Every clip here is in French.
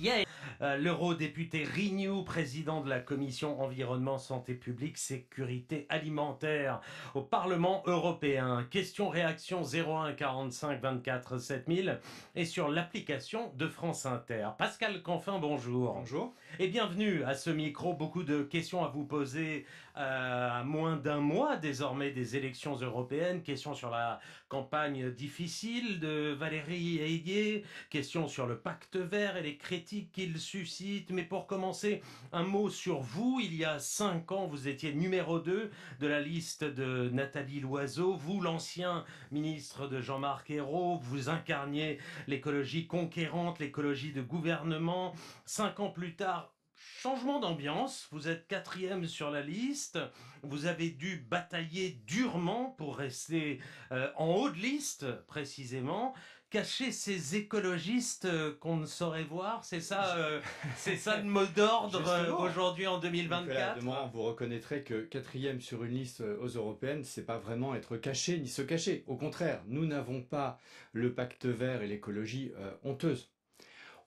Yeah. L'eurodéputé Renew, président de la commission environnement, santé publique, sécurité alimentaire au Parlement européen. Question-réaction 01 45 24 7000 et sur l'application de France Inter. Pascal Canfin, bonjour. Bonjour. Et bienvenue à ce micro. Beaucoup de questions à vous poser à moins d'un mois désormais des élections européennes. Questions sur la campagne difficile de Valérie Ayé. Questions sur le pacte vert et les critiques qu'il suscite. Mais pour commencer, un mot sur vous. Il y a 5 ans, vous étiez numéro 2 de la liste de Nathalie Loiseau. Vous, l'ancien ministre de Jean-Marc Ayrault, vous incarniez l'écologie conquérante, l'écologie de gouvernement. 5 ans plus tard, changement d'ambiance, vous êtes 4e sur la liste, vous avez dû batailler durement pour rester en haut de liste, précisément, cacher ces écologistes qu'on ne saurait voir, c'est ça le mot d'ordre aujourd'hui en 2024. Demain, vous reconnaîtrez que 4e sur une liste aux européennes, c'est pas vraiment être caché ni se cacher. Au contraire, nous n'avons pas le pacte vert et l'écologie honteuse.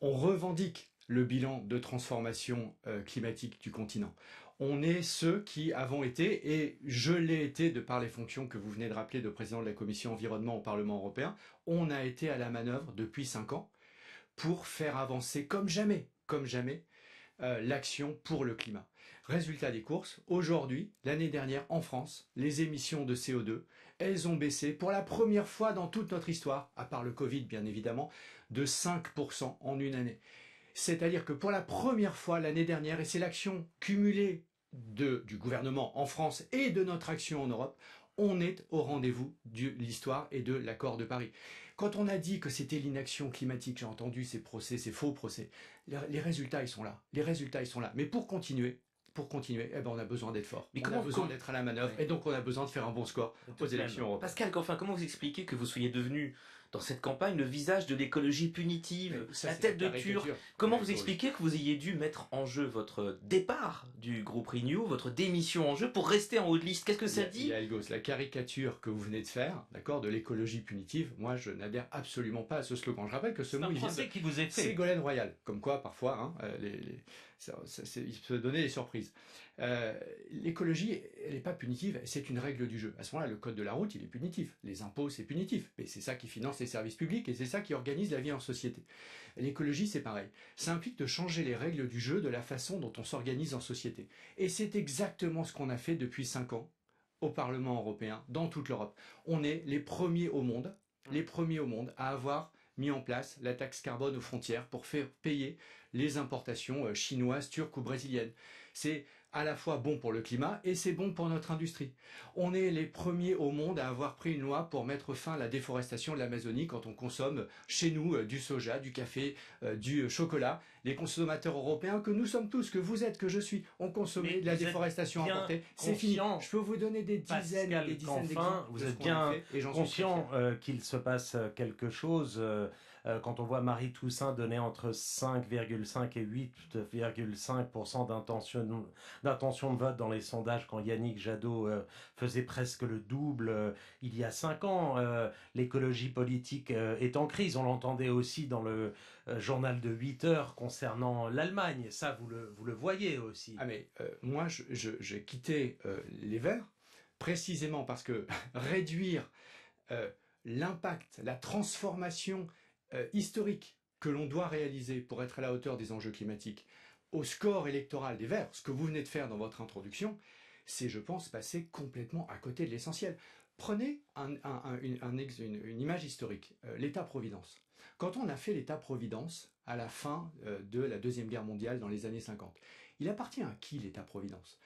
On revendique le bilan de transformation climatique du continent. On est ceux qui avons été, et je l'ai été de par les fonctions que vous venez de rappeler de président de la commission environnement au Parlement européen, on a été à la manœuvre depuis 5 ans pour faire avancer comme jamais, l'action pour le climat. Résultat des courses, aujourd'hui, l'année dernière en France, les émissions de CO2, elles ont baissé pour la première fois dans toute notre histoire, à part le Covid bien évidemment, de 5% en une année. C'est-à-dire que pour la première fois l'année dernière, et c'est l'action cumulée du gouvernement en France et de notre action en Europe, on est au rendez-vous de l'histoire et de l'accord de Paris. Quand on a dit que c'était l'inaction climatique, j'ai entendu ces procès, ces faux procès, les résultats ils sont là. Les résultats ils sont là. Mais pour continuer, eh ben, on a besoin d'être fort. On a besoin d'être à la manœuvre et donc on a besoin de faire un bon score aux élections européennes. Pascal Canfin, comment vous expliquez que vous soyez devenu, dans cette campagne, le visage de l'écologie punitive, la tête de Turc? Comment vous expliquez que vous ayez dû mettre en jeu votre départ du groupe Renew, votre démission en jeu pour rester en haut de liste? Qu'est-ce que ça dit? La caricature que vous venez de faire, d'accord, de l'écologie punitive, moi je n'adhère absolument pas à ce slogan. Je rappelle que ce mot, il vient de qui vous est fait. Ségolène Royal. Comme quoi, parfois, hein, il peut donner des surprises. L'écologie, elle n'est pas punitive, c'est une règle du jeu. À ce moment-là, le code de la route, il est punitif. Les impôts, c'est punitif. Mais c'est ça qui finance les services publics et c'est ça qui organise la vie en société. L'écologie, c'est pareil. Ça implique de changer les règles du jeu de la façon dont on s'organise en société. Et c'est exactement ce qu'on a fait depuis 5 ans au Parlement européen, dans toute l'Europe. On est les premiers au monde à avoir mis en place la taxe carbone aux frontières pour faire payer les importations chinoises, turques ou brésiliennes. C'est à la fois bon pour le climat et c'est bon pour notre industrie. On est les premiers au monde à avoir pris une loi pour mettre fin à la déforestation de l'Amazonie quand on consomme chez nous du soja, du café, du chocolat. Les consommateurs européens que nous sommes tous, que vous êtes, que je suis, ont consommé de la déforestation importée. C'est fini. Je peux vous donner des dizaines d'exemples. Vous êtes bien conscient qu'il se passe quelque chose quand on voit Marie Toussaint donner entre 5,5 et 8,5% d'intention de vote dans les sondages quand Yannick Jadot faisait presque le double il y a 5 ans. L'écologie politique est en crise. On l'entendait aussi dans le journal de 8 heures concernant l'Allemagne. Ça, vous le voyez aussi. Ah mais moi, j'ai quitté les Verts précisément parce que réduire l'impact, la transformation historique que l'on doit réaliser pour être à la hauteur des enjeux climatiques au score électoral des Verts, ce que vous venez de faire dans votre introduction, c'est, je pense, passer complètement à côté de l'essentiel. Prenez une image historique, l'État-providence. Quand on a fait l'État-providence à la fin de la Deuxième Guerre mondiale dans les années 50, il appartient à qui l'État-providence?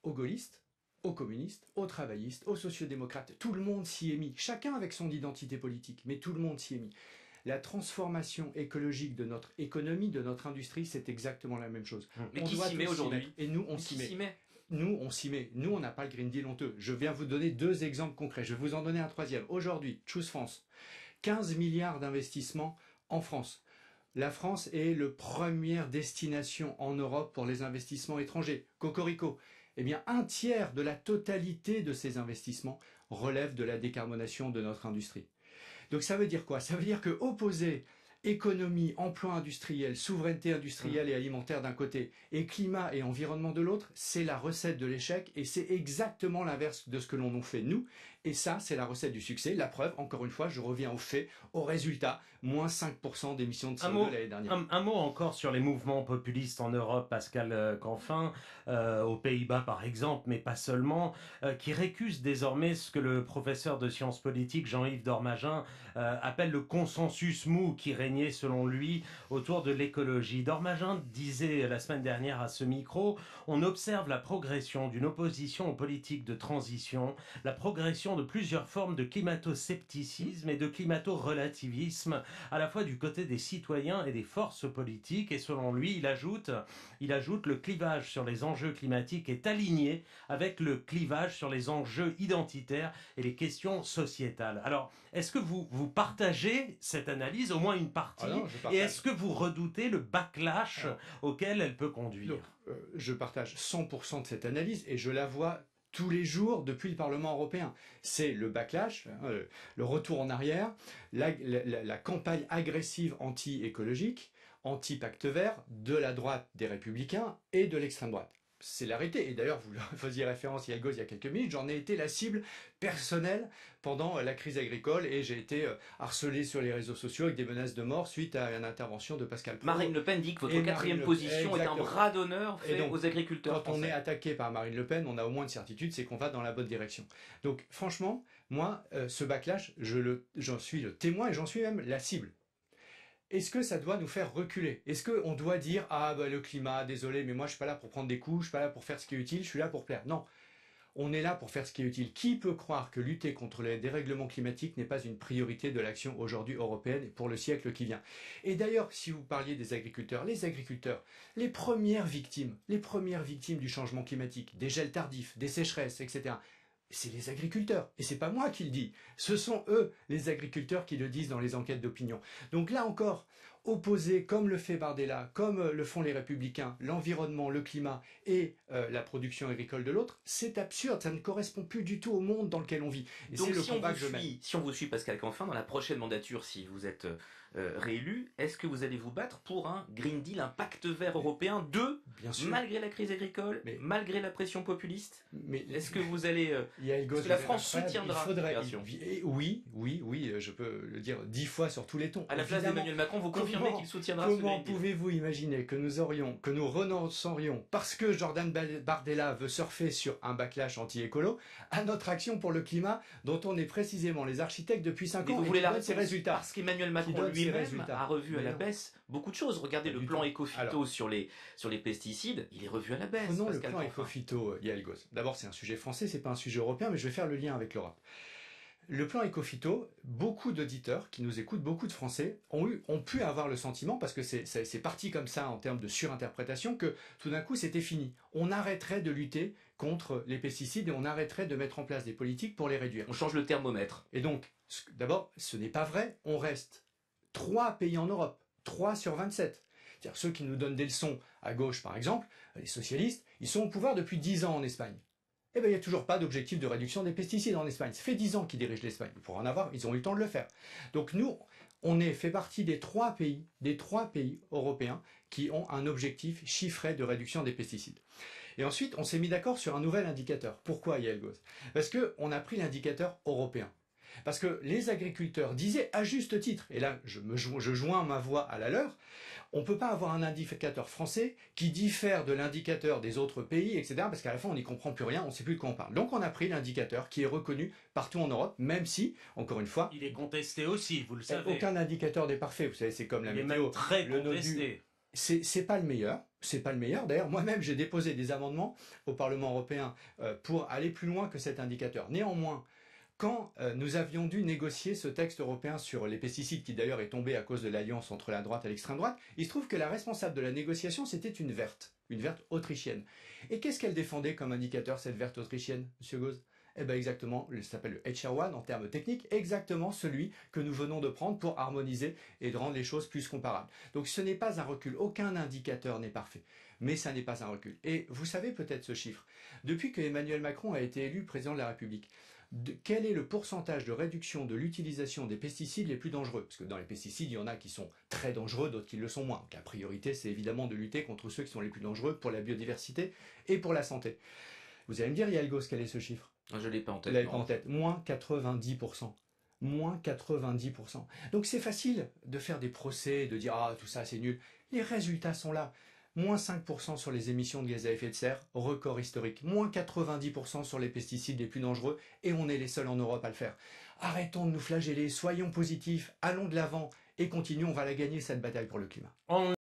Aux gaullistes, aux communistes, aux travaillistes, aux sociodémocrates. Tout le monde s'y est mis, chacun avec son identité politique, mais tout le monde s'y est mis. La transformation écologique de notre économie, de notre industrie, c'est exactement la même chose. Mais qui s'y met aujourd'hui? Et nous, on s'y met. Nous, on s'y met. Nous, on n'a pas le Green Deal honteux. Je viens vous donner 2 exemples concrets. Je vais vous en donner un 3e. Aujourd'hui, Choose France. 15 milliards d'investissements en France. La France est la première destination en Europe pour les investissements étrangers. Cocorico. Eh bien, 1/3 de la totalité de ces investissements relève de la décarbonation de notre industrie. Donc ça veut dire quoi? Ça veut dire que opposer économie, emploi industriel, souveraineté industrielle et alimentaire d'un côté, et climat et environnement de l'autre, c'est la recette de l'échec, et c'est exactement l'inverse de ce que l'on nous fait nous, et ça, c'est la recette du succès. La preuve, encore une fois, je reviens au fait, au résultat, moins 5% d'émissions de CO2 l'année dernière. Un mot encore sur les mouvements populistes en Europe, Pascal Canfin, aux Pays-Bas par exemple, mais pas seulement, qui récusent désormais ce que le professeur de sciences politiques Jean-Yves Dormagin appelle le consensus mou qui régnait selon lui autour de l'écologie. Dormagin disait la semaine dernière à ce micro, on observe la progression d'une opposition aux politiques de transition, la progression de plusieurs formes de climato-scepticisme et de climato-relativisme, à la fois du côté des citoyens et des forces politiques. Et selon lui, il ajoute le clivage sur les enjeux climatiques est aligné avec le clivage sur les enjeux identitaires et les questions sociétales. Alors, est-ce que vous partagez cette analyse, au moins une partie, et est-ce que vous redoutez le backlash auquel elle peut conduire? Donc, je partage 100% de cette analyse et je la vois tous les jours depuis le Parlement européen. C'est le backlash, le retour en arrière, la campagne agressive anti-écologique, anti-pacte vert de la droite des Républicains et de l'extrême droite. C'est la réalité. Et d'ailleurs, vous faisiez référence il y a quelques minutes, j'en ai été la cible personnelle pendant la crise agricole et j'ai été harcelé sur les réseaux sociaux avec des menaces de mort suite à une intervention de Pascal Praud. Marine Le Pen dit que votre quatrième position est un bras d'honneur fait aux agriculteurs français. Quand on est attaqué par Marine Le Pen, on a au moins une certitude, c'est qu'on va dans la bonne direction. Donc franchement, moi, ce backlash, j'en suis le témoin et j'en suis même la cible. Est-ce que ça doit nous faire reculer? Est-ce qu'on doit dire « Ah, le climat, désolé, mais moi je suis pas là pour prendre des coups, je suis pas là pour faire ce qui est utile, je suis là pour plaire. » Non, on est là pour faire ce qui est utile. Qui peut croire que lutter contre les dérèglements climatiques n'est pas une priorité de l'action aujourd'hui européenne et pour le siècle qui vient? Et d'ailleurs, si vous parliez des agriculteurs, les premières victimes du changement climatique, des gels tardifs, des sécheresses, etc., c'est les agriculteurs. Et c'est pas moi qui le dis. Ce sont eux, les agriculteurs, qui le disent dans les enquêtes d'opinion. Donc là encore, opposer, comme le fait Bardella, comme le font les Républicains, l'environnement, le climat et la production agricole de l'autre, c'est absurde. Ça ne correspond plus du tout au monde dans lequel on vit. Et c'est le combat que je mène. Si on vous suit, Pascal Canfin, dans la prochaine mandature, si vous êtes réélu, est-ce que vous allez vous battre pour un Green Deal, un pacte vert européen malgré la crise agricole, malgré la pression populiste? Est-ce que vous allez... est-ce que la France soutiendra Oui, je peux le dire 10 fois sur tous les tons. À la place d'Emmanuel Macron, vous confirmez qu'il soutiendra ce Green Deal? Comment pouvez-vous imaginer que nous renoncerions, parce que Jordan Bardella veut surfer sur un backlash anti-écolo, à notre action pour le climat, dont on est précisément les architectes depuis 5 ans, vous voulez ses résultats. Parce qu'Emmanuel Macron lui-même a revu à la baisse beaucoup de choses. Regardez le plan éco-phyto sur les pesticides, il est revu à la baisse. Prenons le plan éco-phyto, Yael Gauze. D'abord, c'est un sujet français, c'est pas un sujet européen, mais je vais faire le lien avec l'Europe. Le plan éco-phyto, beaucoup d'auditeurs qui nous écoutent, beaucoup de Français ont pu avoir le sentiment, parce que c'est parti comme ça en termes de surinterprétation, que tout d'un coup c'était fini. On arrêterait de lutter contre les pesticides et on arrêterait de mettre en place des politiques pour les réduire. On change le thermomètre. Et donc, d'abord, ce n'est pas vrai. On reste 3 pays en Europe, 3 sur 27. C'est-à-dire ceux qui nous donnent des leçons à gauche, par exemple, les socialistes, ils sont au pouvoir depuis 10 ans en Espagne. Eh bien, il n'y a toujours pas d'objectif de réduction des pesticides en Espagne. Ça fait 10 ans qu'ils dirigent l'Espagne. Pour en avoir, ils ont eu le temps de le faire. Donc nous, on fait partie des 3 pays européens qui ont un objectif chiffré de réduction des pesticides. Et ensuite, on s'est mis d'accord sur un nouvel indicateur. Pourquoi, Yael Gauze? Parce qu'on a pris l'indicateur européen. Parce que les agriculteurs disaient à juste titre, et là je joins ma voix à la leur, on ne peut pas avoir un indicateur français qui diffère de l'indicateur des autres pays, etc. Parce qu'à la fin on n'y comprend plus rien, on ne sait plus de quoi on parle. Donc on a pris l'indicateur qui est reconnu partout en Europe, même si, encore une fois... Il est contesté aussi, vous le savez. Aucun indicateur n'est parfait, vous savez, c'est comme la météo. Il est même très contesté. C'est pas le meilleur. C'est pas le meilleur. D'ailleurs, moi-même, j'ai déposé des amendements au Parlement européen pour aller plus loin que cet indicateur. Néanmoins, quand nous avions dû négocier ce texte européen sur les pesticides, qui d'ailleurs est tombé à cause de l'alliance entre la droite et l'extrême droite, il se trouve que la responsable de la négociation, c'était une verte autrichienne. Et qu'est-ce qu'elle défendait comme indicateur, cette verte autrichienne, Monsieur Gauze? Eh bien exactement, ça s'appelle le HR1 en termes techniques, exactement celui que nous venons de prendre pour harmoniser et de rendre les choses plus comparables. Donc ce n'est pas un recul, aucun indicateur n'est parfait, mais ça n'est pas un recul. Et vous savez peut-être ce chiffre, depuis que Emmanuel Macron a été élu président de la République, quel est le pourcentage de réduction de l'utilisation des pesticides les plus dangereux? Parce que dans les pesticides, il y en a qui sont très dangereux, d'autres qui le sont moins. Donc la priorité, c'est évidemment de lutter contre ceux qui sont les plus dangereux pour la biodiversité et pour la santé. Vous allez me dire, Yaelgos, quel est ce chiffre? Je ne l'ai pas en tête. Vous l'avez pas en tête. Moins 90%. Moins 90%. Donc c'est facile de faire des procès, de dire « Ah, tout ça, c'est nul ». Les résultats sont là. Moins 5% sur les émissions de gaz à effet de serre, record historique. Moins 90% sur les pesticides les plus dangereux, et on est les seuls en Europe à le faire. Arrêtons de nous flageller, soyons positifs, allons de l'avant, et continuons, on va la gagner cette bataille pour le climat.